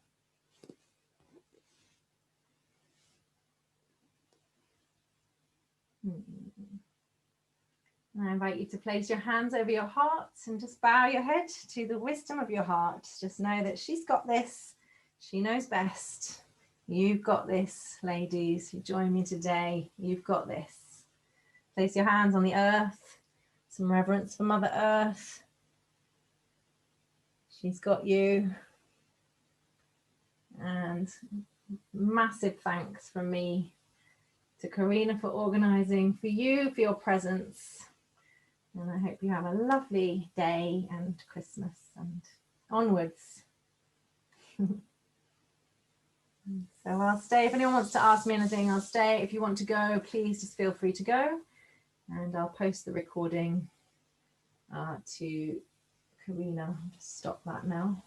S1: I invite you to place your hands over your heart and just bow your head to the wisdom of your heart. Just know that she's got this. She knows best. You've got this, ladies who join me today. You've got this. Place your hands on the earth. Some reverence for Mother Earth. She's got you. And massive thanks from me to Karina for organising, for you, for your presence. And I hope you have a lovely day and Christmas and onwards. So I'll stay. If anyone wants to ask me anything, I'll stay. If you want to go, please just feel free to go. And I'll post the recording to Karina. I'll just stop that now.